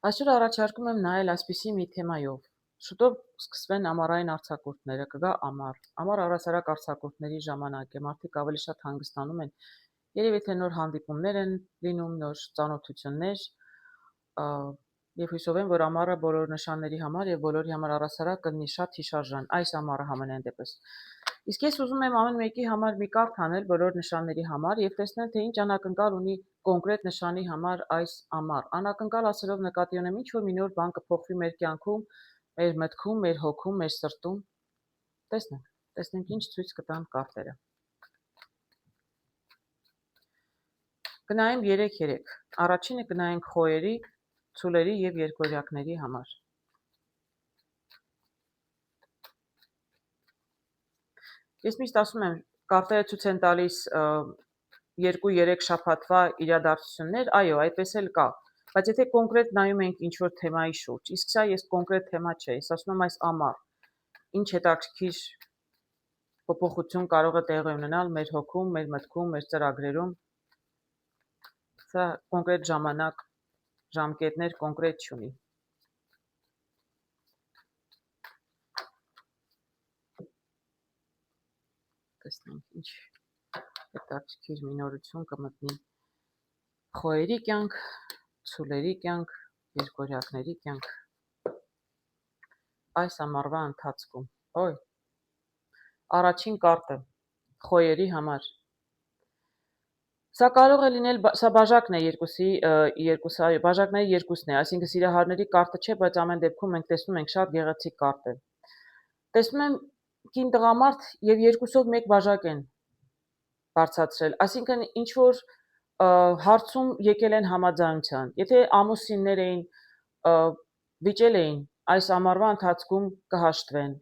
Այսօր առաջարկում եմ նայել այսպիսի մի թեմայով։ Շուտով սկսվեն ամառային արձակուրդները, կգա ամառ։ Ամառ առասարակ արձակուրդների ժամանակ է, մարդիկ ավելի շատ հանգստանում են։ Երևի թե նոր հանդիպումներ են լինում, նոր ծանոթություններ, եւ հույսով եմ, որ ամառը բոլոր նշանների համար եւ բոլորի համար առասարակ կլինի շատ հիշարժան, այս ամառը համենայն դեպս։ Իսկ ես ուզում եմ ամեն մեկի համար մի կարդ անել բոլոր նշանների համար եւ տեսնել, թե ինչ անակնկալ ունի կոնկրետ նշանի համար այս ամառ։ Անակնկալ ասելով նկատի ունեմ ինչ որ մի նոր բան կփոխվի մեր կյանքում, մեր մտքում, մեր հոգում, մեր սրտում։ Տեսնենք ինչ ցույց կտան կարտերը։ Գնայինք 3-3։ Առաջինը գնայինք խոյերի, ցուլերի եւ երկորյակների համար։ Ես միշտ ասում եմ, կարտերը ցույց են տալիս 2-3 շաբաթվա իրադարձություններ, այո, այդպես էլ կա։ Բայց եթե կոնկրետ նայում ենք ինչ որ թեմայի շուրջ, իսկ սա ես կոնկրետ թեմա չէ, ես ասում եմ այս ամառ, ինչ հետաքրքիր փոփոխություն կարող է տեղի ունենալ մեր հոգում, մեր մտքում, մեր ծրագրերում։ Սա կոնկրետ ժամանակ, ժամկետներ կոնկրետ չունի։ Տեսնենք ինչ հետաքրքիր մի նորություն կմտնի խոյերի կյանք, ցուլերի կյանք, երկորյակների կյանք այս ամառվա ընթացքում։ Օй, առաջին կարտը խոյերի համար։ Սա կարող է լինել, սա բաժակն է բաժակների երկուսն է, այսինքն սիրահարների կարտը չէ, բայց ամեն դեպքում մենք տեսնում ենք շատ գեղեցիկ կարտ է։ Տեսնում եմ կին տղամարդ եւ երկուսով մեկ բաժակ են բարձրացրել, այսինքն ինչ որ հարցում եկել են համաձայնության։ Եթե ամուսիններ էին, վիճել էին, այս ամառվա ընթացքում կհաշտվեն։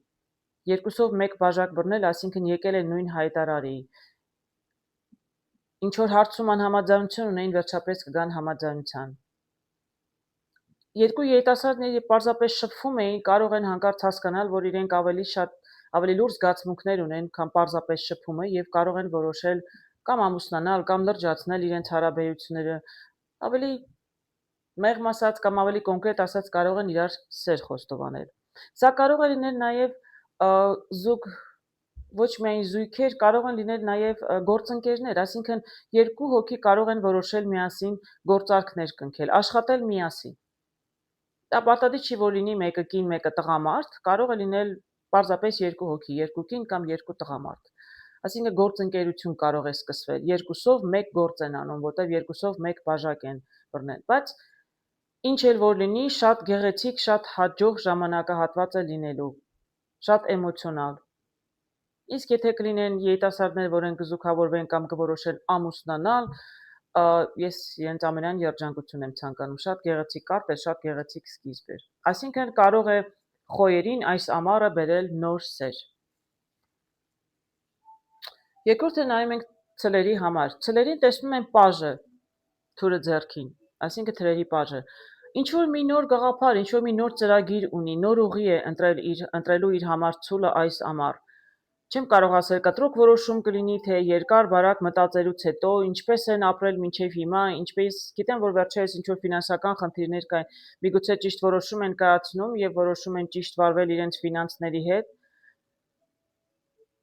Երկուսով մեկ բաժակ բռնել, այսինքն եկել են նույն հայտարարի։ Ինչ որ հարցում անհամաձայնություն ունեին, վերջապես կգան համաձայնության։ Երկու երիտասարդները պարզապես շփվում էին, կարող են հանկարծ հասկանալ, որ իրենք ավելի լուրջ զգացմունքներ ունեն, քան պարզապես շփումը եւ կարող են որոշել կամ ամուսնանալ, կամ լրջացնել իրենց հարաբերությունները, ավելի մեղմ ասած կամ ավելի կոնկրետ ասած կարող են իրար սեր խոստովանել։ Սա կարող է լինել նաեւ զուգ ոչ միայն զույգեր, կարող են լինել նաև գործընկերներ, այսինքն երկու հոգի կարող են որոշել միասին գործարքներ կնքել, աշխատել միասին։ Դա պարտադիր չի, որ լինի մեկը կին, մեկը տղամարդ, կարող է լինել պարզապես երկու հոգի, երկու կին կամ երկու տղամարդ։ Այսինքն գործընկերություն կարող է սկսվել, երկուսով մեկ գործ են անում, որտեղ երկուսով մեկ բաժակ են բռնել, բայց ինչ էլ որ լինի, շատ գեղեցիկ, շատ հաջող ժամանակահատված է լինելու, շատ էմոցիոնալ։ Իսկ եթե կլինեն երիտասարդներ, որոնք կզուգավորվեն կամ կորոշեն ամուսնանալ, ես իրենց ամենայն երջանկություն եմ ցանկանում։ Շատ գեղեցիկ կարտ է, շատ գեղեցիկ սկիզբ է։ Այսինքն կարող է խոյերին այս ամառը բերել նոր սեր։ Երկրորդը նայում ենք ցլերի համար։ Ցլերին տեսնում են պաժը, թուրը ձեռքին, այսինքն թրերի պաժը։ Ինչ որ մի նոր գաղափար, ինչ որ մի նոր ծրագիր ունի, նոր ուղի է ընտրելու իր համար ցուլը այս ամառ։ Չեմ կարող ասել կտրուկ որոշում կլինի, թե երկար բարակ մտածելուց հետո ինչպես են ապրել մինչև հիմա, ինչպես գիտեմ, որ վերջերս ինչ որ ֆինանսական խնդիրներ կային, միգուցե ճիշտ որոշում են կայացնում եւ որոշում են ճիշտ վարվել իրենց ֆինանսների հետ։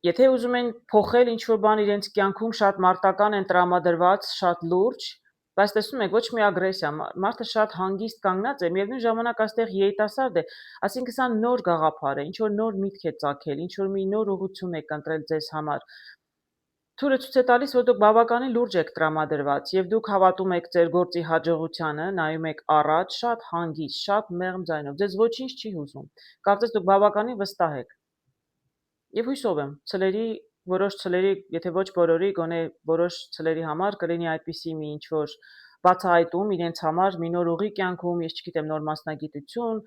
Եթե ուզում են փոխել ինչ որ բան իրենց կյանքում, շատ մարտական են տրամադրված, շատ լուրջ, բայց տեսնում եք ոչ մի ագրեսիա, մարդը շատ հանգիստ կանգնած է, միևնույն ժամանակ այստեղ երիտասարդ է, այսինքն սա նոր գաղափար է, ինչ որ նոր միտք է ծագել, ինչ որ մի նոր ուղղություն եք ընտրել ձեզ համար։ Թուրը ցույց է տալիս, որ դուք բավականին լուրջ եք տրամադրված եւ դուք հավատում եք ձեր գործի հաջողությանը, նայում եք առաջ, շատ հանգիստ, շատ մեղմ ձայնով, ձեզ ոչինչ չի հուզում։ Կարծես դուք բավականին վստահ եք։ Եվ հույսով եմ, որոշ ցլերի, եթե ոչ բոլորի, գոնե որոշ ցլերի համար կլինի այդպիսի մի ինչ որ բացահայտում իրենց համար մի նոր ուղի կյանքում, ես չգիտեմ, նոր մասնագիտություն,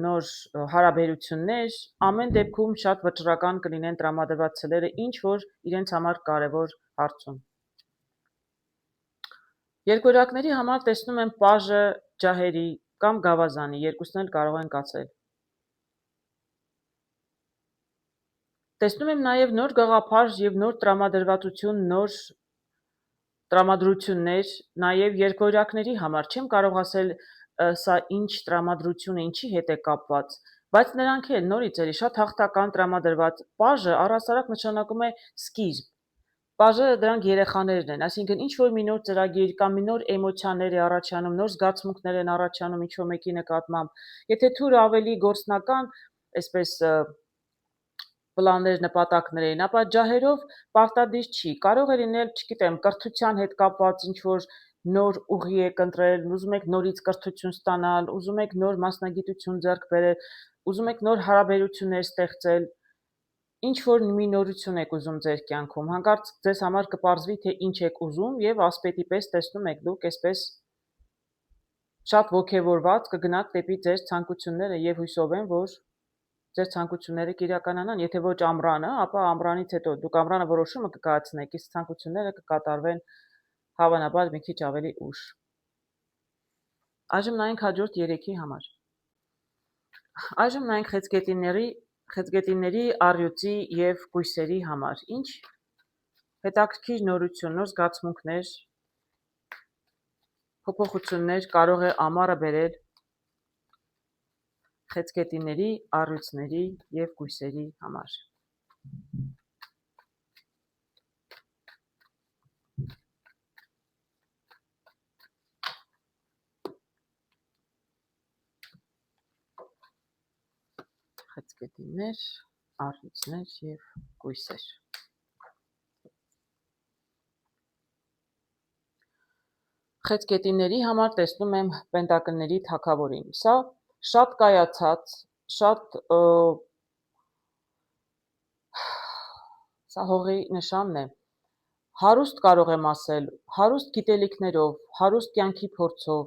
նոր հարաբերություններ, ամեն դեպքում շատ վճռական կլինեն տրամադրված ցլերը ինչ որ իրենց համար կարևոր հարցում։ Երկորյակների համար տեսնում եմ պաժը ջահերի կամ գավազանի, երկուսն էլ կարող են կացել։ Տեսնում եմ նաև նոր գաղափար եւ նոր տրամադրվածություն, նոր տրամադրություններ, նաև երկորյակների համար, չեմ կարող ասել սա ինչ տրամադրություն է, ինչի հետ է կապված, բայց նրանք էլ նորից էլի շատ հաղթական տրամադրված պաժը առհասարակ նշանակում է սկիզբ։ Պաժը դրանք երեխաներն են, այսինքն ինչ որ մի նոր ծրագիր կամ մի նոր էմոցիաներ է առաջանում, նոր զգացմունքներ են առաջանում ինչ որ մեկի նկատմամբ։ Եթե թուրը ավելի գործնական, այսպես պլաններ, նպատակներ էին, ապա ջահերով պարտադիր չի։ Կարող է լինել, չգիտեմ, կրթության հետ կապված ինչ որ նոր ուղի եք ընտրել, ուզում եք նորից կրթություն ստանալ, ուզում եք նոր մասնագիտություն ձեռք բերել, ուզում եք նոր հարաբերություններ ստեղծել, ինչ որ մի նորություն եք ուզում ձեր կյանքում, հանկարծ ձեզ համար կպարզվի, թե ինչ եք ուզում եւ ասպետի պես տեսնում եք դուք այսպես շատ ոգևորված կգնաք դեպի ձեր ցանկությունները եւ հույսով եմ, որ ձեր ցանկությունները կիրականանան, եթե ոչ ամռանը, ապա ամռանից հետո դուք ամռանը որոշումը կկայացնեք, իսկ ցանկությունները կկատարվեն հավանաբար մի քիչ ավելի ուշ։ Այժմ նայենք հաջորդ 3-ի համար։ Այժմ նայենք խեցգետինների առյուծի եւ կույսերի համար։ Ինչ հետաքրքիր նորություն, նոր զգացմունքներ, փոփոխություններ կարող է ամառը բերել խեցգետինների առյուծների եւ կույսերի համար։ Խեցգետիններ, առյուծներ եւ կույսեր։ Խեցգետինների համար տեսնում եմ պենտակլների թագավորին։ Սա շատ կայացած, շատ սա հողի նշանն է։ Հարուստ կարող եմ ասել, հարուստ գիտելիքներով, հարուստ կյանքի փորձով,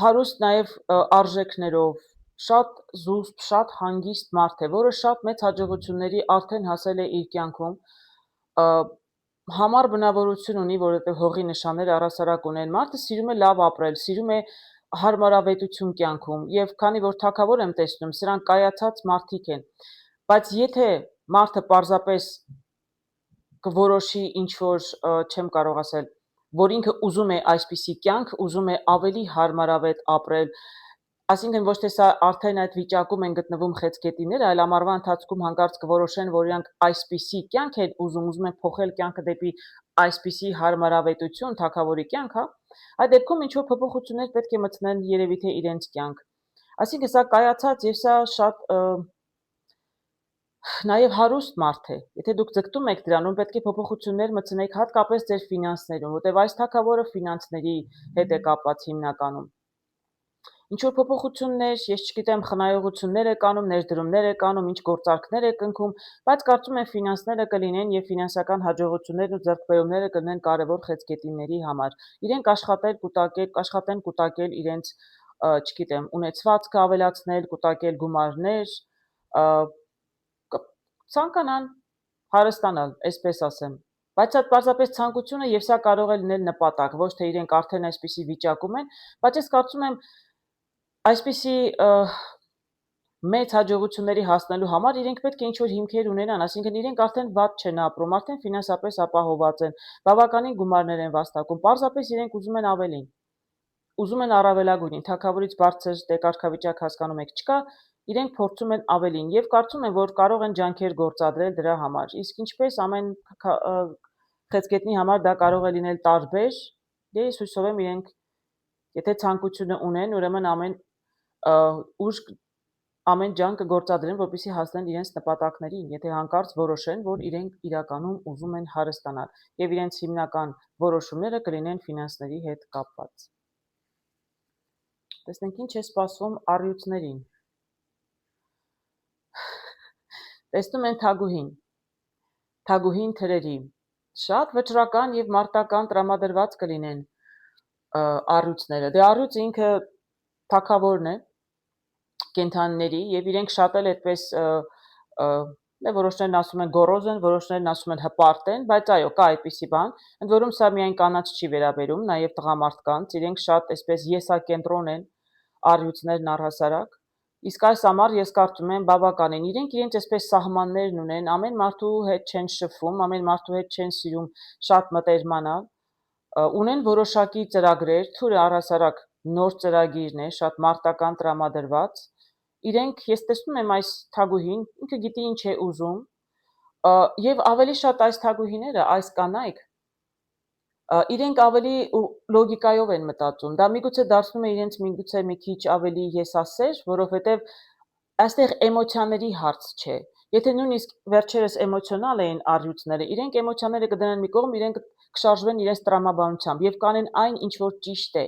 հարուստ նաև արժեքներով, շատ զուսպ, շատ հանգիստ մարդ է, որը շատ մեծ հաջողությունների արդեն հասել է իր կյանքում, համառ բնավորություն ունի, որովհետև հողի նշանները առհասարակ ունեն, մարդը սիրում է լավ ապրել, սիրում է հարմարավետություն կյանքում, եւ քանի որ թագավոր եմ տեսնում, սրանք կայացած մարդիկ են, բայց եթե մարդը պարզապես կորոշի ինչ որ չեմ կարող ասել, որ ինքը ուզում է այսպիսի կյանք, ուզում է ավելի հարմարավետ ապրել, այսինքն ոչ թե սա արդեն այդ վիճակում են գտնվում խեցգետինները, այլ ամառվա ընթացքում հանկարծ կորոշեն, որ իրանք այսպիսի կյանք են ուզում են փոխել կյանքը դեպի այսպիսի հարմարավետություն, թագավորի կյանք, հա, այդ դեպքում ինչ որ փոփոխություններ պետք է մտցնեն երևի թե իրենց կյանք։ Այսինքն սա կայացած եւ սա շատ նաև հարուստ մարդ է։ Եթե դուք ձգտում եք դրանում, պետք է փոփոխություններ մտցնեք հատկապես ձեր ֆինանսներում, որտեղ այս թագավորը ֆինանսների հետ է կապված հիմնականում։ Ինչ որ փոփոխություններ, ես չգիտեմ, խնայողություններ եք անում, ներդրումներ եք անում, ինչ գործարքներ եք ընկնում, բայց կարծում եմ ֆինանսները կլինեն եւ ֆինանսական հաջողություններն ու ձեռքբերումները կլինեն կարևոր խեցգետինների համար։ Իրենք աշխատեն կուտակել իրենց, չգիտեմ, ունեցվածքը ավելացնել, կուտակել գումարներ, ցանկանան հարստանալ, այսպես ասեմ։ Բայց այդ պարզապես ցանկությունը եւ սա կարող է լինել նպատակ, ոչ թե իրենք արդեն այսպիսի վիճակում են, բայց ես կարծում եմ այսպիսի մեծ հաջողությունների հասնելու համար իրենք պետք է ինչ-որ հիմքեր ունենան, այսինքն իրենք արդեն վատ չեն ապրում, արդեն ֆինանսապես ապահոված են, բավականին գումարներ են վաստակում, պարզապես իրենք ուզում են ավելին, ուզում են առավելագույնին, թագավորից բարձր կարգավիճակ հասկանում եք չկա, իրենք փորձում են ավելին եւ կարծում են, որ կարող են ջանքեր գործադրել դրա համար, իսկ ինչպես ամեն խեցգետնի համար դա կարող է լինել տարբեր, ես հույսով եմ իրենք եթե ցանկությունը ունեն, ուրեմն ամեն ջանք կգործադրեն, որպեսզի հասնեն իրենց նպատակներին, եթե հանկարծ որոշեն, որ իրենք իրականում ուզում են հարստանալ եւ իրենց հիմնական որոշումները կլինեն ֆինանսների հետ կապված։ Տեսնենք ինչ է սպասվում առյուծներին։ Տեսնում են թագուհին թրերի, շատ վճռական եւ մարտական տրամադրված կլինեն առյուծները, դե առյուծը ինքը թագավորն է կենդանիների եւ իրենք շատ էլ այդպես որոշներն ասում են գոռոզ են, որոշներն ասում են հպարտ են, բայց այո, կա այդպիսի բան, ընդ որում սա միայն կանանց չի վերաբերում, նաեւ տղամարդկանց, իրենք շատ այսպես եսակենտրոն են առյուծներն առհասարակ, իսկ այս ամառ ես կարծում եմ բավականին, իրենք իրենց այսպես սահմաններն ունեն, ամեն մարդու հետ չեն շփվում, ամեն մարդու հետ չեն սիրում շատ մտերմանալ, ունեն որոշակի ծրագրեր, թուրը առհասարակ նոր ծրագիրն է, շատ մարտական տրամադրված։ Իրենք, ես տեսնում եմ այս թագուհին, ինքը գիտի ինչ է ուզում, եւ ավելի շատ այս թագուհիները, այս կանայք, իրենք ավելի լոգիկայով են մտածում։ Դա միգուցե դարձնում է իրենց միգուցե մի քիչ ավելի եսասեր, որովհետեւ այստեղ էմոցիաների հարց չէ։ Եթե նույնիսկ վերջերս էմոցիոնալ էին առյուծները, իրենք էմոցիաները կդնեն մի կողմ, իրենք կշարժվեն իրենց տրամաբանությամբ եւ կանեն այն, ինչ որ ճիշտ է։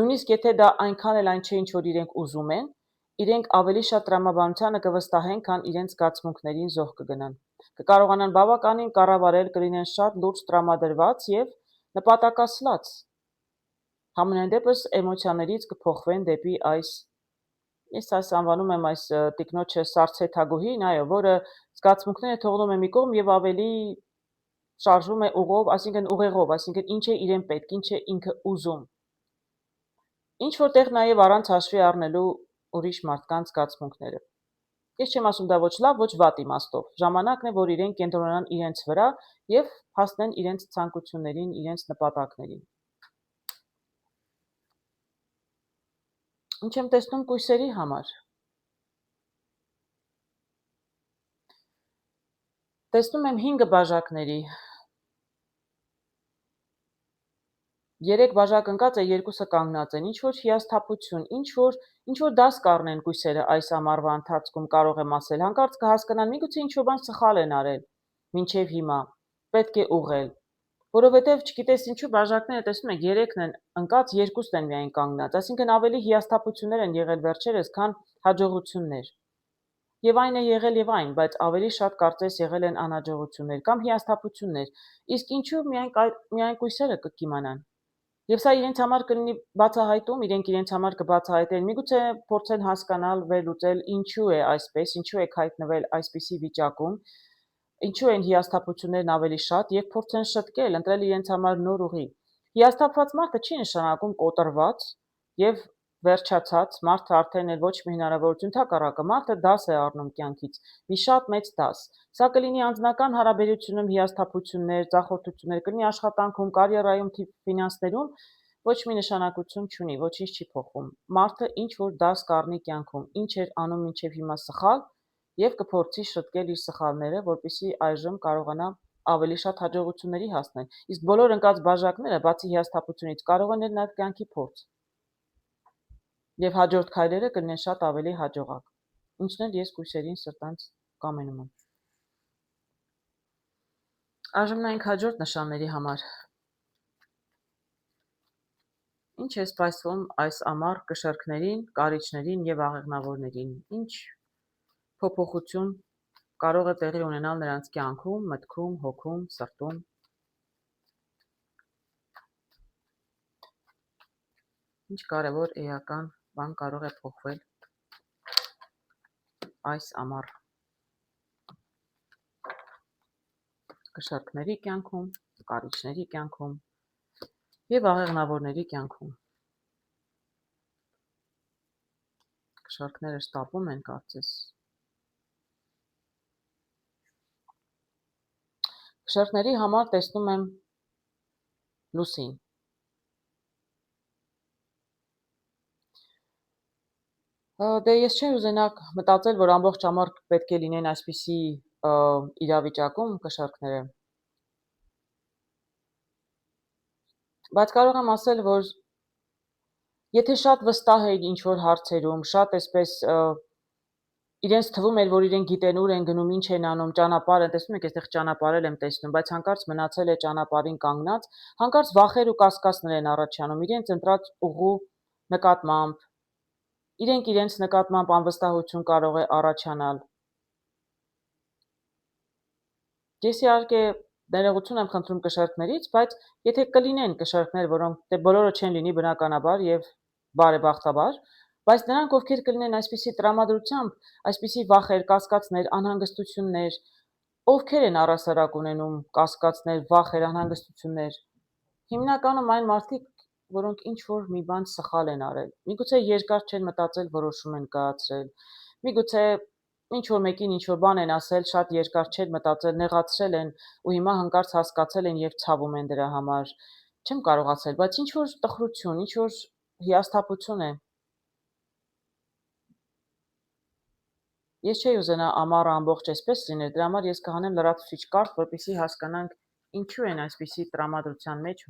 Նույնիսկ եթե դա այնքան էլ այն չէ, ինչ որ իրենք ուզում են, իրենք ավելի շատ տրամաբանությանը կվստահեն, քան իրենց զգացմունքներին զոհ կգնան։ Կկարողանան բավականին կառավարել, կլինեն շատ լուրջ տրամադրված եւ նպատակասլաց։ Համենայն դեպս էմոցիաներից կփոխվեն դեպի այս ես անվանում եմ այս տիկնոջը սառցե թագուհին, այո, որը զգացմունքները թողնում է մի կողմ եւ ավելի շարժվում է ուղով, այսինքն ուղեղով, այսինքն ինչ է իրեն պետք, ինչ է ինքը ուզում։ Ինչ որտեղ նաեւ առանց հաշվի առնելու ուրիշ մարդկանց զգացմունքները։ Ես չեմ ասում դա ոչ լավ, ոչ վատ իմաստով։ Ժամանակն է, որ իրենք կենտրոնանան իրենց վրա եւ հասնեն իրենց ցանկություններին, իրենց նպատակներին։ Ինչ եմ տեսնում կույսերի համար։ Տեսնում եմ 5 բաժակների։ 3 բաժակ ընկած է, 2-ը կանգնած են։ Ինչ որ հիասթափություն, ինչ որ դաս կառնեն կույսերը այս ամառվա ընթացքում, կարող եմ ասել։ Հանկարծ կհասկանան, միգուցե ինչ որ բան սխալ են արել մինչև հիմա։ Պետք է ուղղել։ Որովհետև չգիտես ինչու բաժակները տեսնում եք 3-ն են ընկած, 2-ն են միայն կանգնած, այսինքն ավելի հիասթափություններ են եղել վերջերս, քան հաջողություններ։ Եվ այն է եղել եւ այն, բայց ավելի շատ կարծես եղել են անհաջողություններ կամ հիասթափություններ։ Իսկ ինչու միայն կույսերը կկիմանան։ Եվ սա իրենց համար կլինի բացահայտում, իրենք իրենց համար կբացահայտեն, միգուցե փորձեն հասկանալ, վերլուծել ինչու է այսպես, ինչու եք հայտնվել այսպիսի վիճակում, ինչու են հիասթափություններն ավելի շատ եւ փորձեն շտկել, ընտրել իրենց համար նոր ուղի։ Հիասթափված մարդը չի նշանակում կոտրված եւ վերջացած, մարդը արդեն էլ ոչ մի հնարավորություն թակառակը, մարդը դաս է առնում կյանքից, մի շատ մեծ դաս։ Սա կլինի անձնական հարաբերությունում հիասթափություններ, ձախորդություններ, կլինի աշխատանքում, կարիերայում, ֆինանսներում, ոչ մի նշանակություն չունի, ոչինչ չի փոխվում։ Մարդը ինչ որ դաս կառնի կյանքում, ինչ էր անում մինչև հիմա սխալ եւ կփորձի շտկել իր սխալները, որպեսզի այժմ կարողանա ավելի շատ հաջողությունների հասնել։ Իսկ բոլոր ընկած բաժակները, բացի հիասթափությունից, կարող են նաև կյանքի փորձ։ Եվ հաջորդ քայլերը կլինեն շատ ավելի հաջողակ։ Ինչն էլ ես կույսերին սրտանց կամենում եմ։ Այժմ նայենք հաջորդ նշանների համար։ Ինչ է սպասվում այս ամառ կշեռքներին, կարիճներին եւ աղեղնավորներին։ Ինչ փոփոխություն կարող է տեղի ունենալ նրանց կյանքում, մտքում, հոգում, սրտում։ Ինչ կարևոր էական բան կարող է փոխվել այս ամառ կշեռքների կյանքում, կարիճների կյանքում եւ աղեղնավորների կյանքում։ Կշեռքները շտապում են, կարծես։ Կշեռքների համար տեսնում եմ լուսին։ Դե ես չեմ ուզենա մտածել, որ ամբողջ ամառ պետք է լինեն այսպիսի իրավիճակում կշեռքները։ Բայց կարող եմ ասել, որ եթե շատ վստահ էին ինչ-որ հարցերում, շատ այսպես իրենց թվում էր, որ իրենք գիտեն ուր են գնում, ինչ են անում, ճանապարհ են, տեսնում եք, այստեղ ճանապարհել եմ տեսնում, բայց հանկարծ մնացել է ճանապարհին կանգնած, հանկարծ վախեր ու կասկածներ են առաջանում իրենց ընտրած ուղու նկատմամբ, իրենք իրենց նկատմամբ անվստահություն կարող է առաջանալ։ Ես իհարկե ներողություն եմ խնդրում կշեռքներից, բայց եթե կլինեն կշեռքներ, որոնք դե բոլորը չեն լինի բնականաբար եւ բարեբախտաբար, բայց նրանք ովքեր կլինեն այսպիսի տրամադրությամբ, այսպիսի վախեր, կասկածներ, անհանգստություններ, ովքեր են առասարակ ունենում կասկածներ, վախեր, անհանգստություններ, հիմնականում այն մարդիկ, որոնք ինչ որ մի բան սխալ են արել։ Միգուցե երկար չեն մտածել, որոշում են կայացրել։ Միգուցե ինչ որ մեկին ինչ որ բան են ասել, շատ երկար չեն մտածել, նեղացրել են ու հիմա հանկարծ հասկացել են եւ ցավում են դրա համար։ Չեմ կարող ասել, բայց ինչ որ տխրություն, ինչ որ հիասթափություն է։ Ես չէի ուզենա ամառը ամբողջ այսպես լիներ, դրա համար ես կհանեմ լրացուցիչ կարդ, որպեսզի հասկանանք ինչու են այսպիսի տրամադրության մեջ։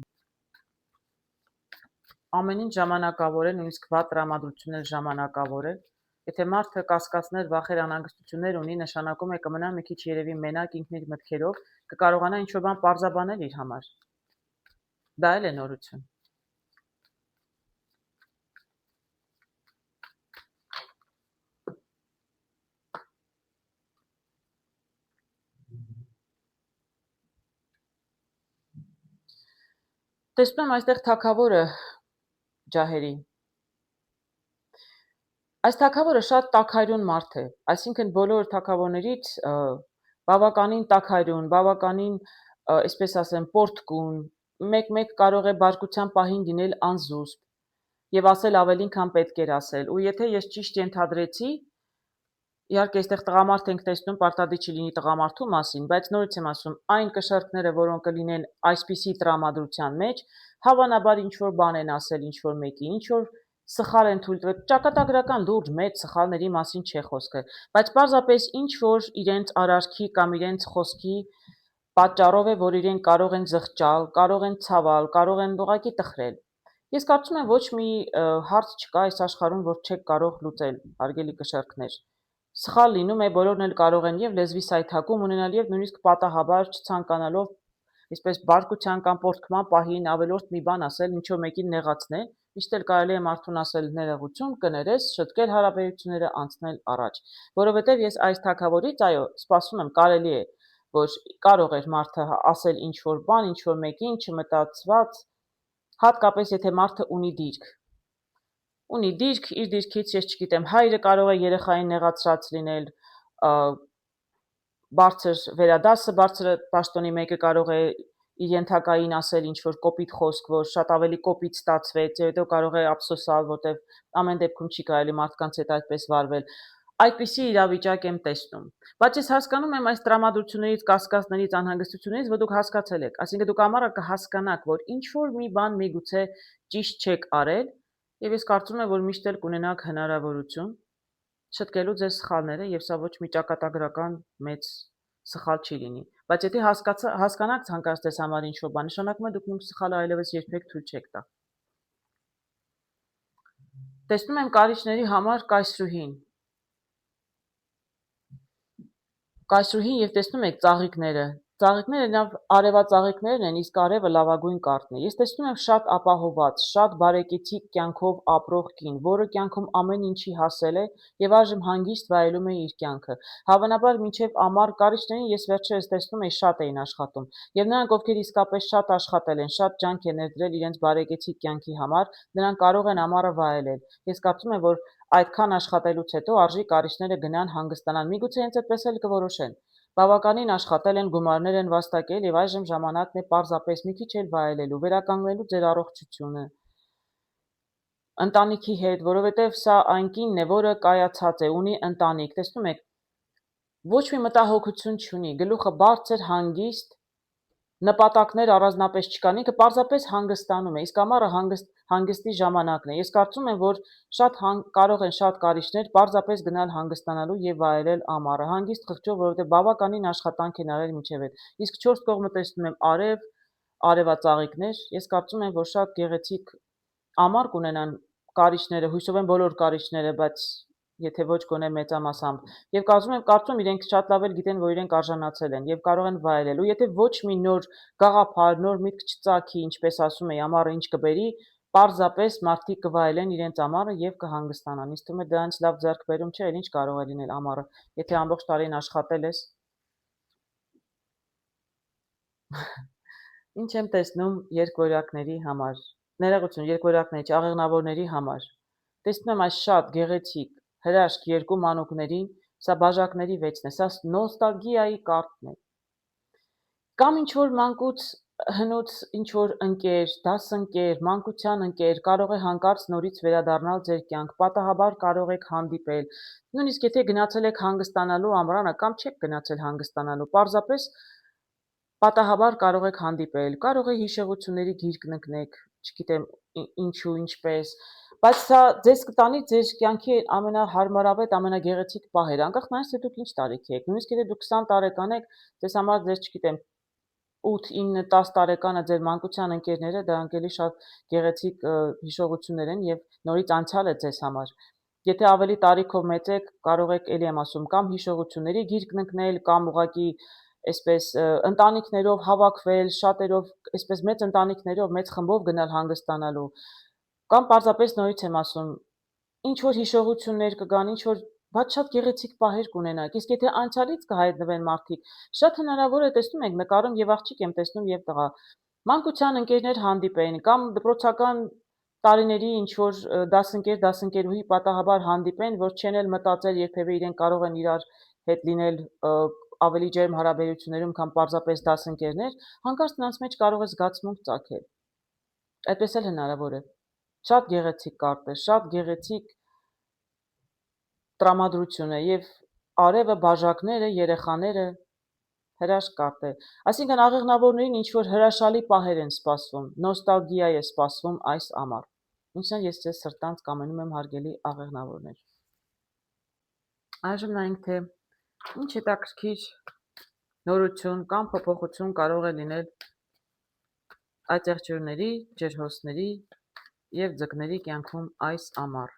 Ամեն ինչ ժամանակավոր է, նույնիսկ վատ տրամադրությունն էլ ժամանակավոր է։ Եթե մարդը կասկածներ, վախեր, անհանգստություններ ունի, նշանակում է կմնա մի քիչ երևի մենակ ինքն իր մտքերով, կկարողանա ինչ-որ բան պարզաբանել իր համար։ Դա էլ է նորություն։ Տեսնում եմ այստեղ թագավորը ջահերի։ Այս թագավորը շատ տաքայրուն մարդ է, այսինքն բոլոր թագավորներից բավականին տաքայրուն, բավականին, այսպես ասեմ, պորտկուն, մեկ-մեկ կարող է բարկության պահին լինել անզուսպ եւ ասել ավելին, քան պետք էր ասել։ Ու եթե ես ճիշտ ենթադրեցի, իհարկե այստեղ տղամարդ ենք տեսնում, պարտադիր չի լինի տղամարդու մասին, բայց նորից եմ ասում, այն կշեռքները, որոնք կլինեն այսպիսի տրամադրության մեջ, հավանաբար ինչ-որ բան են ասել ինչ-որ մեկի, ինչ-որ սխալ են թույլ տվել, ճակատագրական լուրջ մեծ սխալների մասին չէ խոսքը, բայց պարզապես ինչ-որ իրենց արարքի կամ իրենց խոսքի պատճառով է, որ իրենք կարող են զղջալ, կարող են ցավել, կարող են ուղղակի տխրել։ Ես կարծում եմ ոչ մի հարց չկա այս աշխարհում, որ չեք կարող լուծել, հարգելի կշեռքներ։ Սխալ լինում է, բոլորն էլ կարող են եւ լեզվի սայթակում ունենալ եւ նույնիսկ պատահաբար չցանկանալով այսպես բարկության կամ պորտկման պահին ավելորդ մի բան ասել, ինչ որ մեկին նեղացնել, միշտ էլ կարելի է մարդուն ասել ներողություն, կներես, շտկել հարաբերությունները, անցնել առաջ, որովհետեւ ես այս թագավորից, այո, սպասում եմ, կարելի է, որ կարող էր մարդը ասել ինչ որ բան, ինչ որ մեկին չմտածված, հատկապես եթե մարդը ունի դիրք, իր դիրքից, ես չգիտեմ, հայրը կարող է երեխային նեղացրած լինել, բարձր վերադասը, բարձր պաշտոնի մեկը կարող է իր ենթակային ասել ինչ-որ կոպիտ խոսք, որ շատ ավելի կոպիտ ստացվեց, հետո կարող է ափսոսալ, որտեվ ամեն դեպքում չի կարելի մարդկանց հետ այդպես վարվել։ Այդպիսի իրավիճակ եմ տեսնում։ Բայց ես հասկանում եմ այս տրամադրություններից, կասկածներից, անհանգստություններից, որ դուք հասկացել եք, այսինքն դուք ամառը կհասկանաք, որ ինչ-որ մի բան միգուցե ճիշտ չեք արել, եւ ես կարծում եմ, որ միշտ էլ կունենաք հնարավորություն շտկելու ձեր սխալները եւ սա ոչ մի ճակատագրական մեծ սխալ չի լինի, բայց եթե հասկանաք ցանկացած ձեզ համար ինչ-որ բան, նշանակում է դուք նույն սխալը այլևս երբեք թույլ չեք տա։ Տեսնում եմ կարիճների համար կայսրուհին եւ տեսնում եք ծաղիկները։ Ծաղիկները նաև արևածաղիկներն են, իսկ արևը լավագույն կարտն է։ Ես տեսնում եմ շատ ապահոված, շատ բարեկեցիկ կյանքով ապրող կին, որը կյանքում ամեն ինչի հասել է եւ այժմ հանգիստ վայելում է իր կյանքը։ Հավանաբար մինչեւ ամառ կարիճներին ես վերջերս տեսնում էի շատ էին աշխատում եւ նրանք, ովքեր իսկապես շատ աշխատել են, շատ ջանք են ներդրել իրենց բարեկեցիկ կյանքի համար, նրանք կարող են ամառը վայելել։ Ես կարծում եմ, որ այդքան աշխատելուց հետո արժի կարիճները գնան հանգստանան։ Միգուցե հենց այդպես էլ կորոշեն։ Բավականին աշխատել են, գումարներ են վաստակել եւ այժմ ժամանակն է պարզապես մի քիչ էլ վայելելու, վերականգնելու ձեր առողջությունը ընտանիքի հետ, որովհետեւ սա այն կինն է, որը կայացած է, ունի ընտանիք, տեսնում եք, ոչ մի մտահոգություն չունի, գլուխը բարձր, հանգիստ, նպատակներ առանձնապես չկան, ինքը պարզապես հանգստանում է, իսկ ամառը հանգստի ժամանակն է։ Ես կարծում եմ, որ կարող են շատ կարիճներ պարզապես գնալ հանգստանալու եւ վայելել ամառը, հանգիստ խղճով, որովհետեւ բավականին աշխատանք են արել մինչեւ այդ։ Իսկ 4 կողմը տեսնում եմ արևածաղիկներ, ես կարծում եմ, որ շատ գեղեցիկ ամառ կունենան կարիճները, հույսով եմ բոլոր կարիճները, բայց եթե ոչ գոնե մեծամասամբ, եւ կարծում իրենք շատ լավ էլ գիտեն, որ իրենք արժանացել են եւ կարող են վայելել, ու եթե ոչ մի նոր գաղափար, նոր միտք չծագի, ինչպես ասում էի, ամառը ինչ կբերի, պարզապես մարդիկ կվայելեն իրենց ամառը եւ կհանգստանան։ Ինձ թվում է դրանից լավ ձեռքբերում չէ, էլ ինչ կարող է լինել ամառը, եթե ամբողջ տարին աշխատել ես։ Ինչ եմ տեսնում երկվորյակների համար։ Ներողություն, երկվորյակների, աղեղնավորների համար։ Տեսնում եմ այս շատ գեղեցիկ հրաշք երկու մանուկներին, սա բաժակների 6-ն է, սա նոստալգիայի կարտն է։ Կամ ինչ-որ մանկուց հնուց ինչ-որ ընկեր, դասընկեր, մանկության ընկեր կարող է հանկարծ նորից վերադառնալ ձեր կյանք, պատահաբար կարող եք հանդիպել, նույնիսկ եթե գնացել եք հանգստանալու ամռանը կամ չեք գնացել հանգստանալու, պարզապես պատահաբար կարող եք հանդիպել, կարող է հիշողությունների գիրք ընկնեք, չգիտեմ ինչու, ինչպես, բայց սա ձեզ կտանի ձեր կյանքի ամենահարմարավետ, ամենագեղեցիկ պահերը, անկախ նրանից թե դուք ինչ տարիքի եք, նույնիսկ եթե դուք 20 տարեկան եք, ձեզ համար ձեր, չգիտեմ, 8, 9, 10 տարեկանը ձեր մանկության ընկերները, դրանք էլի շատ գեղեցիկ հիշողություններ են եւ նորից անցյալ է ձեզ համար։ Եթե ավելի տարիքով մեծ եք, կարող եք, էլի եմ ասում, կամ հիշողությունների գիրք ընկնել, կամ ուղղակի այսպես ընտանիքներով հավաքվել, շատերով, այսպես մեծ ընտանիքներով, մեծ խմբով գնալ հանգստանալու, կամ պարզապես նորից եմ ասում, ինչ որ հիշողություններ կգան, ինչ որ բայց շատ գեղեցիկ պահեր կունենաք։ Իսկ եթե անցյալից կհայտնվեն մարդիկ, շատ հնարավոր է տեսնում եք նկարում եւ աղջիկ եմ տեսնում եւ տղա։ Մանկության ընկերներ հանդիպեն կամ դպրոցական տարիների ինչ որ դասընկեր, դասընկերուհի պատահաբար հանդիպեն, որ չեն էլ մտածել երբևէ իրենք կարող են իրար հետ լինել ավելի ջերմ հարաբերություններում, քան պարզապես դասընկերներ, հանկարծ նրանց մեջ կարող է զգացմունք ծագել։ Այդպես էլ հնարավոր է։ Շատ գեղեցիկ կարտ է, շատ գեղեցիկ տրամադրություն է եւ արևը, բաժակները, երեխաները հրաշք կարտ է։ Այսինքն աղեղնավորներին ինչ որ հրաշալի պահեր են սպասվում, նոստալգիա է սպասվում այս ամառ։ Ինչն ես ձեզ սրտանց կամենում եմ հարգելի աղեղնավորներ։ Այժմ նայենք թե ինչ հետաքրքիր նորություն կամ փոփոխություն կարող է լինել այծեղջյուրների, ջրհոսների եւ ձկների կյանքում այս ամառ։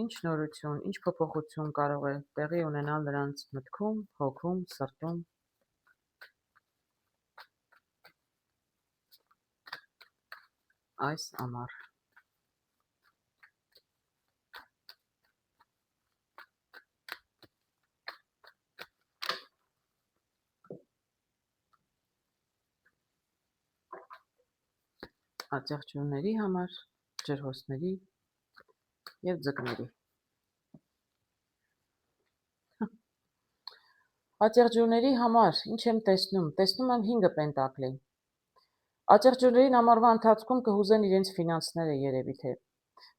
Ինչ նորություն, ինչ փոփոխություն կարող է տեղի ունենալ նրանց մտքում, հոգում, սրտում։ Այս ամառ։ Այծեղջյուրների համար, ջրհոսների եւ ձկների։ Այծեղջյուրների համար ինչ եմ տեսնում։ Տեսնում եմ 5 պենտակլի։ Այծեղջյուրներին ամառվա ընթացքում կհուզեն իրենց ֆինանսները երևի թե։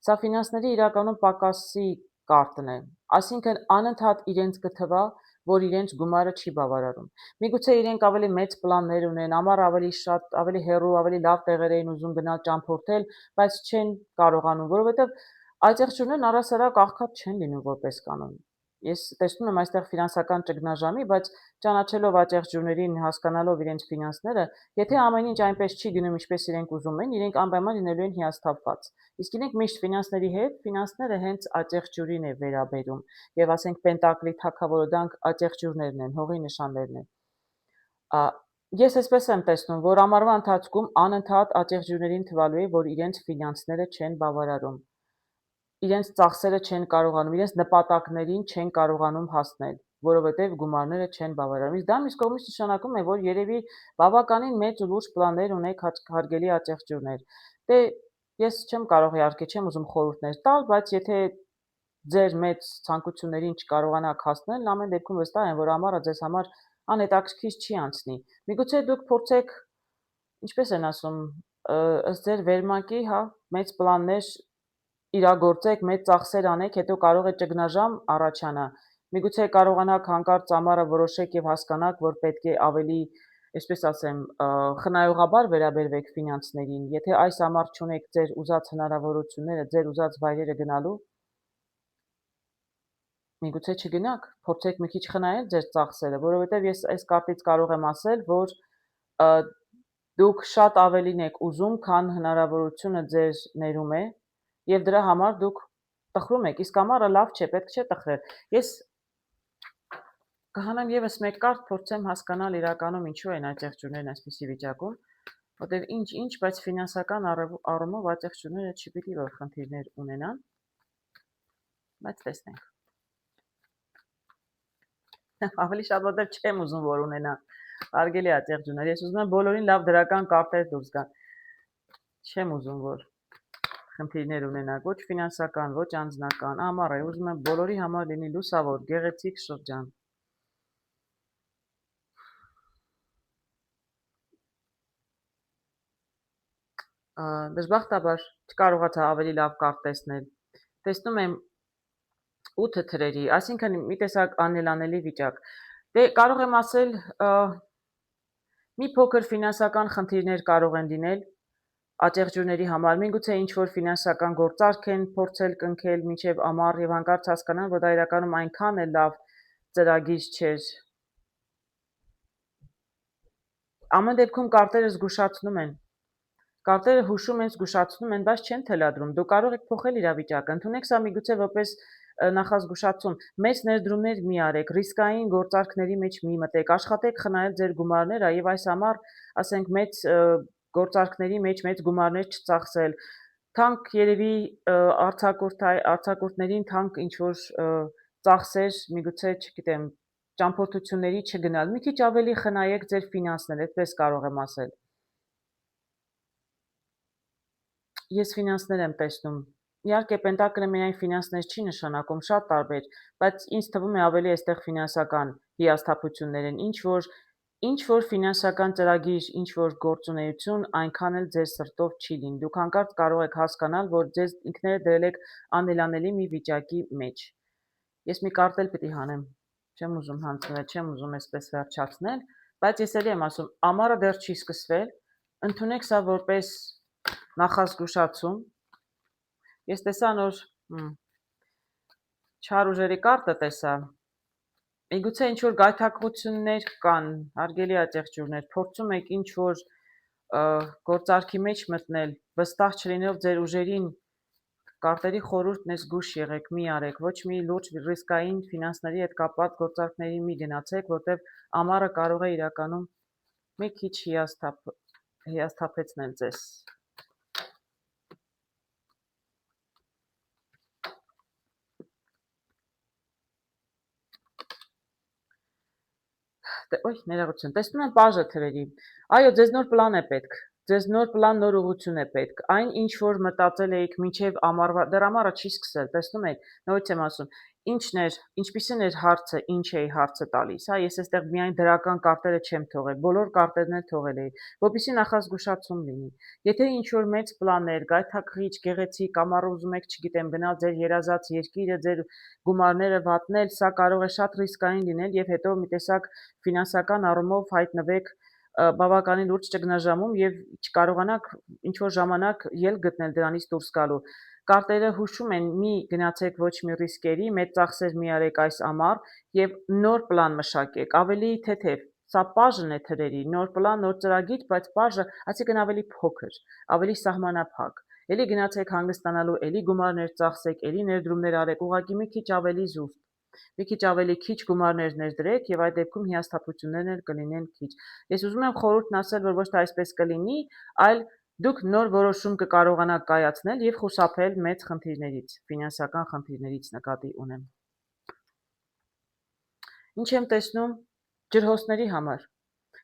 Սա ֆինանսների իրականում պակասի կարտն է, այսինքն անընդհատ իրենց կթվա, որ իրենց գումարը չի բավարարում։ Միգուցե իրենք ավելի մեծ պլաններ ունեն, ամառ ավելի շատ, ավելի հեռու, ավելի լավ տեղեր էին ուզում գնալ ճամփորդել, բայց չեն կարողանում, որովհետև այծեղջյուրներն առհասարակ աղքատ չեն լինում որպես կանոն։ Ես տեսնում եմ այստեղ ֆինանսական ճգնաժամի, բայց ճանաչելով այծեղջյուրներին, հասկանալով իրենց ֆինանսները, եթե ամեն ինչ այնպես չի գնում, ինչպես իրենք ուզում են, իրենք անպայման լինելու են հիասթափված։ Իսկ իրենք միշտ ֆինանսների հետ, ֆինանսները հենց այծեղջյուրին է վերաբերում, եւ ասենք պենտակլի թագավորը դրանք այծեղջյուրներն են, հողի նշաններն են։ Ես այսպես եմ տեսնում, որ ամառվա ընթացքում անընդհատ այծեղջյուրներին թվալու է, որ իրենց ֆինանսները չեն բավարարում, իրենց ծախսերը չեն կարողանում, իրենց նպատակներին չեն կարողանում հասնել, որովհետև գումարները չեն բավարարում։ Իսկ դա մյուս կողմից նշանակում է, որ երևի բավականին մեծ ու լուրջ պլաններ ունեք հարգելի այծեղջյուրներ։ Դե ես չեմ կարող իհարկե չեմ ուզում խորհուրդներ տալ, բայց եթե ձեր մեծ ցանկություններին չկարողանաք հասնել, ամեն դեպքում վստահ եմ, որ ամառը ձեզ համար անհետաքրքիր չի անցնի։ Միգուցե դուք փորձեք, ինչպես են ասում, ըստ ձեր վերմակի, հա, մեծ պլաններ իրագործեք, մեծ ծախսեր անեք, հետո կարող է ճգնաժամ առաջանա։ Միգուցե կարողանաք հանկարծ ամառը որոշեք եւ հասկանաք, որ պետք է ավելի, այսպես ասեմ, խնայողաբար վերաբերվեք ֆինանսներին։ Եթե այս ամառ չունեք ձեր ուզած հնարավորությունները, ձեր ուզած վայրերը գնալու, միգուցե չգնաք, փորձեք մի քիչ խնայել ձեր ծախսերը, որովհետև ես այս կարտից կարող եմ ասել, որ դուք շատ ավելին եք ուզում, քան հնարավորությունը ձեր ներում է, եւ դրա համար դուք տխրում եք, իսկ ամառը լավ չէ, պետք չէ տխրել։ Ես կհանեմ եւս մեկ կարտ, փորձեմ հասկանալ իրականում ինչու են այծեղջյուրներն այսպիսի վիճակում, որտեղ ինչ, բայց ֆինանսական առումով այծեղջյուրները չպիտի որ խնդիրներ ունենան, բայց տեսնենք։ Ավելի շատ որտեղ չեմ ուզում որ ունենա հարգելի այծեղջյուրներ, ես ուզում եմ բոլորին լավ դրական կարտեր դուրս գան։ Չեմ ուզում որ խնդիրներ ունենաք, ոչ ֆինանսական, ոչ անձնական, ամառ է, ուզում եմ բոլորի համար լինի լուսավոր, գեղեցիկ շրջան։ Դժբախտաբար չկարողացա ավելի լավ կարտ տեսնել։ Տեսնում եմ 8 թրերի, այսինքն մի տեսակ անելանելի վիճակ։ Դե կարող եմ ասել Մի փոքր ֆինանսական խնդիրներ կարող են լինել աջեղջյուրների համար, միգուցե ինչ-որ ֆինանսական գործարք են փորձել կնքել մինչև ամառ եւ հանկարծ հասկանան, որ դա իրականում այնքան է լավ ծրագիր չէր։ Ամեն դեպքում կարտերը զգուշացնում են։ Կարտերը հուշում են, զգուշացնում են, բայց չեն թելադրում։ Դու կարող եք փոխել իրավիճակը։ Ընդունեք սա միգուցե որպես նախազգուշացում։ Մեծ ներդրումներ մի արեք, ռիսկային գործարքների մեջ մի մտեք, աշխատեք խնայել ձեր գումարները եւ այս ամառ, ասենք, մեծ գործարքների մեջ մեծ գումարներ չծախսել։ Թանկ երևի արձակուրդներին թանկ ինչ-որ ծախսեր, միգուցե, չգիտեմ, ճամփորդությունների չգնալ։ Մի քիչ ավելի խնայեք ձեր ֆինանսները, այդպես կարող եմ ասել։ Ես ֆինանսներ եմ տեսնում։ Իհարկե, պենտակլը միայն ֆինանսներ չի նշանակում, շատ տարբեր, բայց ինձ թվում է ավելի այստեղ ֆինանսական հիասթափություններ են, ինչ որ ֆինանսական ծրագիր, ինչ որ գործունեություն այնքան էլ ձեր սրտով չի լինի։ Դուք հանկարծ կարող եք հասկանալ, որ ձեզ ինքներդ դրել եք անելանելի մի վիճակի մեջ։ Ես մի կարտ էլ պիտի հանեմ։ Չեմ ուզում հանձնել, չեմ ուզում այսպես վերջացնել, բայց ես էլի եմ ասում, ամառը դեռ չի սկսվել, ընդունեք սա որպես նախազգուշացում։ Ես տեսա նոր չար ուժերի կարտը տեսա։ Միգուցե ինչ-որ գայթակղություններ կան, հարգելի աջեղջյուրներ, փորձում եք ինչ-որ գործարքի մեջ մտնել, վստահ չլինելով ձեր ուժերին, կարտերի խորհուրդն է զգուշ եղեք, մի արեք, ոչ մի լուրջ ռիսկային ֆինանսների հետ կապված գործարքների մի գնացեք, որտեղ ամառը կարող է իրականում մի քիչ հիասթափեցնել ձեզ։ Ոյ, ներողություն, տեսնում եմ պաժը թրերի։ Այո, ձեզ նոր պլան է պետք։ Ձեզ նոր պլան, նոր ուղղություն է պետք։ Այն, ինչ որ մտածել էիք մինչև ամառվա, դեռ ամառը չի սկսել, տեսնում եք, նորից եմ ասում, ինչպիսին էր հարցը, ինչ էի հարցը տալիս, հա, ես այստեղ միայն դրական կարտերը չեմ թողել, բոլոր կարտերն էլ թողել էի, որպեսզի նախազգուշացում լինի։ Եթե ինչ որ մեծ պլաններ, գայթակղիչ, գեղեցիկ, ամառը ուզում եք, չգիտեմ, գնալ ձեր երազած երկիրը, ձեր գումարները վատնել, սա կարող է շատ ռիսկային լինել եւ հետո մի տեսակ ֆինանսական առումով հայտնվեք բավականին լուրջ ճգնաժամում եւ չկարողանաք ինչ-որ ժամանակ ելք գտնել դրանից դուրս գալու։ Կարտերը հուշում են՝ մի գնացեք ոչ մի ռիսկերի, մեծ ծախսեր մի արեք այս ամառ եւ նոր պլան մշակեք, ավելի թեթև։ Սա պաժն է թրերի, նոր պլան, նոր ծրագիր, բայց պաժը, այսինքն ավելի փոքր, ավելի սահմանափակ։ Էլի գնացեք հանգստանալու, էլի գումարներ ծախսեք, էլի ներդրումներ արեք, ուղղակի մի քիչ ավելի զուսպ։ Մի քիչ ավելի քիչ գումարներ ներդրեք եւ այդ դեպքում հիասթափություններն էլ կլինեն քիչ։ Ես ուզում եմ խորհուրդ ասել, որ ոչ թե այսպես կլինի, այլ դուք նոր որոշում կկարողանաք կայացնել եւ խուսափել մեծ խնդիրներից, ֆինանսական խնդիրներից նկատի ունեմ։ Ինչ եմ տեսնում ջրհոսների համար։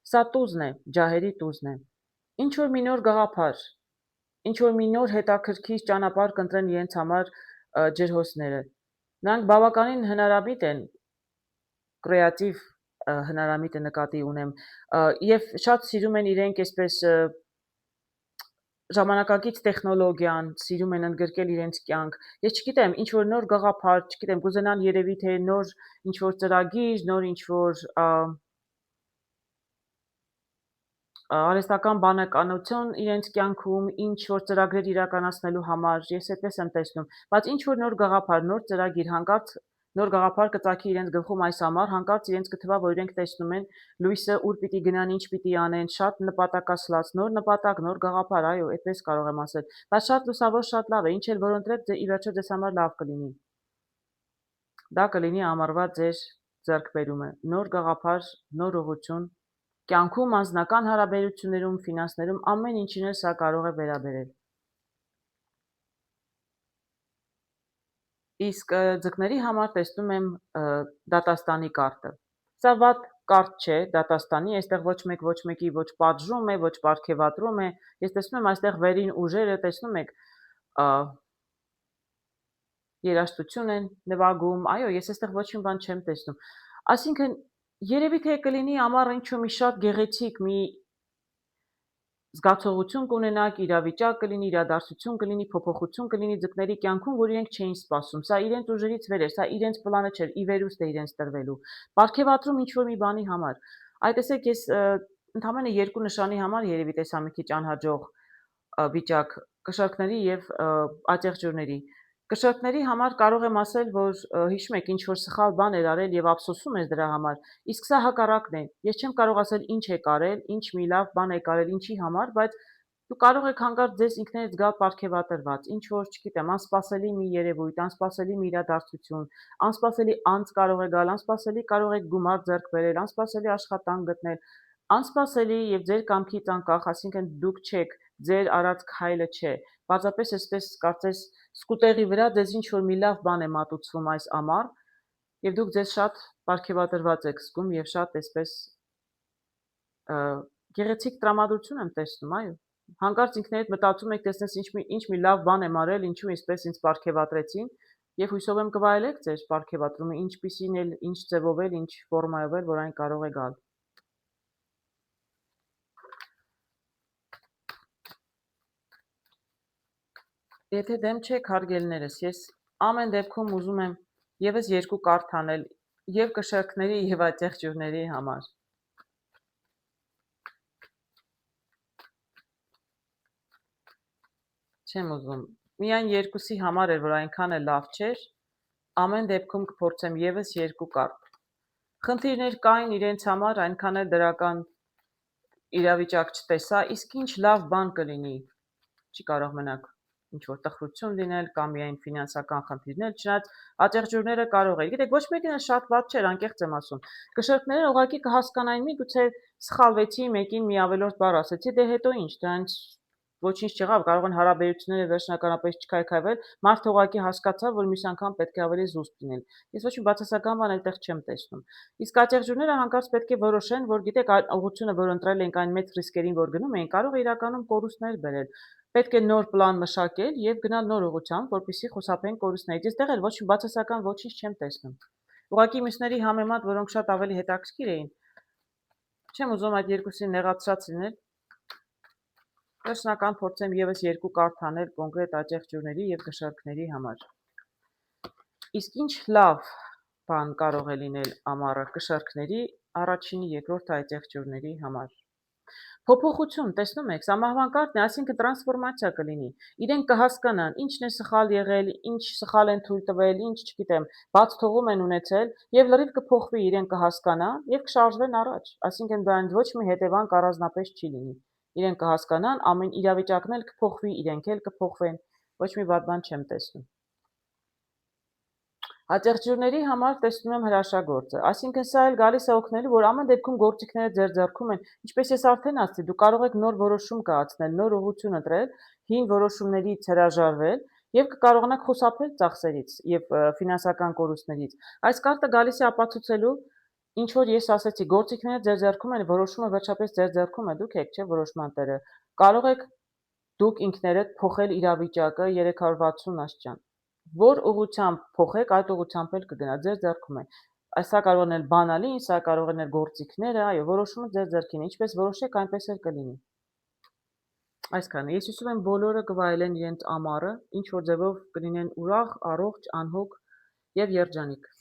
Սա տուզն է, ջահերի տուզն է։ Ինչ որ մի նոր գաղափար, ինչ որ մի նոր հետաքրքիր ճանապարհ կընտրեն իրենց համար ջրհոսները։ Նրանք բավականին հնարամիտ են, կրեատիվ հնարամիտ է նկատի ունեմ, եւ շատ սիրում են իրենք այսպես ժամանակակից տեխնոլոգիան, սիրում են ընդգրկել իրենց կյանք։ Ես չգիտեմ, ինչ որ նոր գաղափար, չգիտեմ, կուզենան երևի թե նոր ինչ որ ծրագիր, նոր ինչ որ արհեստական բանականություն իրենց կյանքում, ինչ որ ծրագրեր իրականացնելու համար, ես այդպես եմ տեսնում, բայց ինչ որ նոր գաղափար, նոր ծրագիր, հանկարծ նոր գաղափար կծագի իրենց գլխում այս ամառ, հանկարծ իրենց կթվա, որ իրենք տեսնում են լույսը ուր պիտի գնան, ինչ պիտի անեն, շատ նպատակասլաց, նոր նպատակ, նոր գաղափար, այո, այդպես կարող եմ ասել, բայց շատ լուսավոր, շատ լավ է, ինչ էլ որընտրեք, ի վերջո ձեզ համար լավ կլինի։ Դա կլինի ամառվա ձեր ձեռքբերումը, նոր գաղափար, նոր ուղղություն, կյանքում, անձնական հարաբերություններում, ֆինանսներում, ամեն ինչին էլ սա կարող է վերաբերել։ Իսկ ձկների համար տեսնում եմ դատաստանի կարտը։ Սա վատ կարտ չէ դատաստանի, այստեղ ոչ մեկ ոչ մեկի ոչ պատժում է, ոչ պարգևատրում է։ Ես տեսնում եմ այստեղ վերին ուժերը, տեսնում եք, երաժշտություն են նվագում, այո, ես այստեղ ոչ մի բան չեմ տեսնում։ Այսինքն երևի թե կլինի ամառը ինչ-որ մի շատ գեղեցիկ մի զգացողություն կունենաք, իրավիճակ կլինի, իրադարձություն կլինի, փոփոխություն կլինի ձկների կյանքում, որ իրենք չէին սպասում։ Սա իրենց ուժերից վեր էր, սա իրենց պլանը չէր, ի վերուստ է իրենց տրվելու։ Պարգևատրում ինչ-որ մի բանի համար։ Այ տեսեք, ես ընդհանրապես երկու նշանի համար երևի տեսա մի քիչ անհաջող վիճակ կշարքների եւ ատեղջուրների։ Կշարքների համար կարող եմ ասել, որ հիշում եք ինչ որ սխալ բան էր արել եւ ափսոսում ես դրա համար, իսկ սա հակառակն է։ Ես չեմ կարող ասել ինչ եք արել, ինչ մի լավ բան եք արել, ինչի համար, բայց դու կարող եք հանկարծ ձեզ ինքներդ գալ պարգևատրված, ինչ որ, չգիտեմ, անսպասելի մի երևույթ, անսպասելի մի իրադարձություն, անսպասելի անց կարող է գալ, անսպասելի կարող եք գումար ձեռք բերել, անսպասելի աշխատանք գտնել, անսպասելի եւ ձեր կամքից անկախ, այսինքն դուք չեք, ձեր արած քայլը չէ։ Պարզապես այսպես կարծես սկուտեղի վրա ձեզ ինչ որ մի լավ բան է մատուցվում այս ամառ եւ դուք ձեզ շատ պարգևատրված եք զգում եւ շատ այսպես գեղեցիկ տրամադրություն եմ տեսնում, այո։ Հանկարծ ինքներդ մտածում եք, տեսնես ինչ մի լավ բան եմ արել, ինչու այսպես ինձ պարգևատրեցին, եւ հույսով եմ կվայելեք ձեր պարգևատրումը, ինչպիսին էլ, ինչ ձևով էլ, ինչ ֆորմայով էլ, որ այն կարող է գալ։ Եթե դեմ չեք հարգելներս, ես ամեն դեպքում ուզում եմ եւս երկու կարթ անել եւ կշարքների եւ ատեղջուրների համար։ Չեմ ուզում։ Միայն երկուսի համար էր, որ այնքան է լավ չէր, ամեն դեպքում կփորձեմ եւս երկու կարտ։ Խնդիրներ կային իրենց համար, այնքան էլ դրական իրավիճակ չտեսա, իսկ ինչ լավ բան կլինի։ Չի կարող մենակ ինչ որ տխրություն լինել կամ միայն ֆինանսական խնդիրներ, չնայած ատեղջուրները կարող է։ Գիտեք, ոչ մեկին շատ ված չէր, անկեղծ եմ ասում։ Կշերտները ուղղակի կհասկանային, միգուցե սխալվեցի, մեկին մի ավելորդ բառ ասեցի, դե հետո ինչ, դրանց ոչինչ չեղավ, կարող են հարաբերությունները վերջնականապես չքայքայվել, մարդը ուղղակի հասկացավ, որ մյուս անգամ պետք է ավելի զուսպ լինել։ Ես ոչ մի բացասական բան այդտեղ չեմ տեսնում։ Իսկ ատեղջուրները հանկարծ պետք է որոշեն, որ գիտեք, ուղղությունը, որ ընտրել ենք այն մեծ ռիսկերին, որ գնում ենք, կարող է իրականում կորուստներ բերել։ Պետք է նոր պլան մշակել եւ գնալ նոր ուղղությամբ, որպեսզի խուսափենք կորուստներից։ Այստեղ էլ ոչ մի բացասական ոչինչ չեմ տեսնում։ Ուղղակի մյուսների համեմատ, որոնք շատ ավելի հետաքրքիր էին, չեմ ուզում այդ երկուսին նեղացրած լինել։ Վերջնական փորձեմ եւս երկու կարտ անել կոնկրետ ատեղջուրների եւ կշարքների համար։ Իսկ ինչ լավ բան կարող է լինել ամառը կշարքների, առաջինի, երկրորդ ատեղջուրների համար։ Փոփոխություն, տեսնում եք, սահմանման կարգն է, այսինքն տրանսֆորմացիա կլինի։ Իրենք կհասկանան, ինչն է սխալ եղել, ինչ սխալ են թույլ տվել, ինչ, չգիտեմ, բաց թողում են ունեցել, եւ լրիվ կփոխվի, իրենք կհասկանան եւ կշարժվեն առաջ։ Այսինքն դրանից ոչ մի հետևանք առանձնապես չի լինի։ Իրենք կհասկանան, ամեն իրավիճակն էլ կփոխվի, իրենք էլ կփոխվեն, ոչ մի վատ բան չեմ տեսնում։ Ատեղջուրների համար տեսնում եմ հրաշագործը, այսինքն սա էլ գալիս է օգնելու, որ ամեն դեպքում գործիքները ձեր ձեռքում են, ինչպես ես արդեն ասացի, դու կարող եք նոր որոշում կայացնել, նոր ուղղություն ընտրել, հին որոշումներից հրաժարվել եւ կկարողանաք խուսափել ծախսերից եւ ֆինանսական կորուստներից։ Այս կարտը գալիս է ապացուցելու, ինչ որ ես ասացի, գործիքները ձեր ձեռքում են, որոշումը վերջապես ձեր ձեռքում է, դուք եք, չէ, որոշման տերը։ Կարող եք դուք ինքներդ փոխել իրավիճակը 360 աստիճան։ Որ ուղղությամբ փոխեք, այդ ուղղությամբ էլ կգնա, ձեր ձեռքում է։ Սա կարող է լինել բանալին, սա կարող է լինել գործիքները, այո, որոշումը ձեր ձեռքին է, ինչպես որոշեք, այնպես էլ կլինի։ Այսքանը։ Ես հուսում եմ բոլորը կվայելեն իրենց ամառը, ինչ որ ձևով կլինեն ուրախ, առողջ, անհոգ եւ երջանիկ։